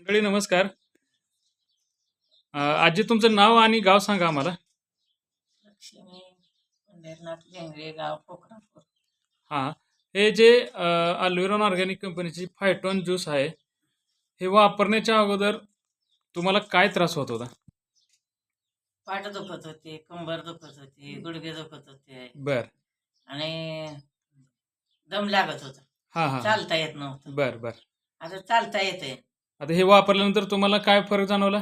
मंडळी नमस्कार. आजी तुमचं नाव आणि गाव सांगा आम्हाला. लक्ष्मी पंढरनाथ लेंगरे, गाव कोकणापूर. हां. हे जे अल्विरॉन ऑर्गॅनिक कंपनीची फायटॉन ज्यूस आहे, हे वापरण्याच्या अगोदर तुम्हाला काय त्रास होत होता? पाठ दुखत होते, कंबर दुखत होती, गुडघे दुखत होते बर. आणि दम लागत होता. हां हां. चालता येत नव्हतं. बर बर. आता चालता येते. आता हे वापरल्यानंतर तुम्हाला काय फरक जाणवला?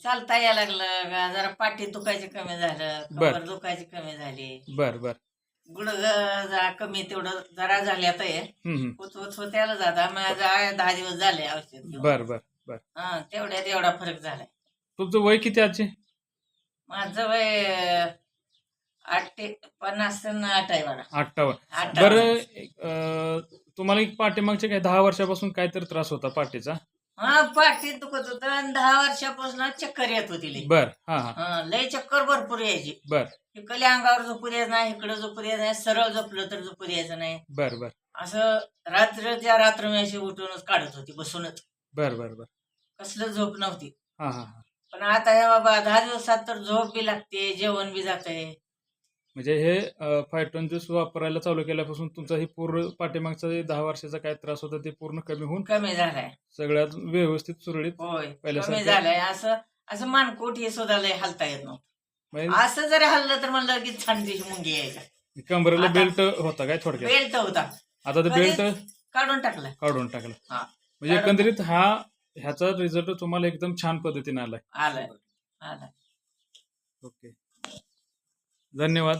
चालता यायला लागलं जरा पाठी दुखायची कमी झालं, बर. कंबर दुखायची कमी झाली, बर बर. गुडघ जरा कमी तेवढं जरा झाले. आता हे हम्म. होत्याला जाता माझा 10 दिवस झाले औषध घेऊन. बर बर बर. तेवढ्यात एवढा फरक झालाय. तुमचं वय किती आजी? माझं वय 50 आणि 8 आहे बघा. 58. बरं, तुम्हाला एक पाठीमागच्या काय 10 वर्षापासून काहीतरी त्रास होता पाठीचा? पाठीत दुखत होतं आणि 10 वर्षापासून चक्कर येत होती लई. बर. हां हां. लई चक्कर भरपूर यायची. बर इकडे अंगावर झोपू द्यायचं नाही, इकडे झोपू द्यायचं नाही, सरळ झोपलं तर झोपू द्यायचं नाही. बर बर. असं रात्रच्या रात्र मी अशी उठूनच काढत होती बसूनच. बर बर बर. कसलं झोप नव्हती. हां हां हां. पण आता हे बाबा 10 दिवसात तर झोप बी लागते, जेवण बी जातंय. म्हणजे हे फायटॉन ज्यूस वापरायला चालू केल्यापासून तुमचा हे पूर्ण पाठीमागचा 10 वर्षाचा काय त्रास होता ते पूर्ण कमी होऊन कमी झालाय. सगळ्यात व्यवस्थित सुरळीत होय, कमी पहिल्यासारखं झालंय. असं असं मानकोट हे सुद्धा लय हलता येत नव्हतं. म्हणजे असं जरी हल्लं तर म्हणलं की थंडी मुंगी यायच्या. कमरेला आता- बेल्ट होता काय थोडक्यात? बेल्ट होता, आता ते कधीच बेल्ट काढून टाकला. काढून टाकला. हा, म्हणजे काढून एकंदरीत ह्याचा रिझल्ट तुम्हाला एकदम छान पद्धतीने आलाय. आलाय. ओके, धन्यवाद.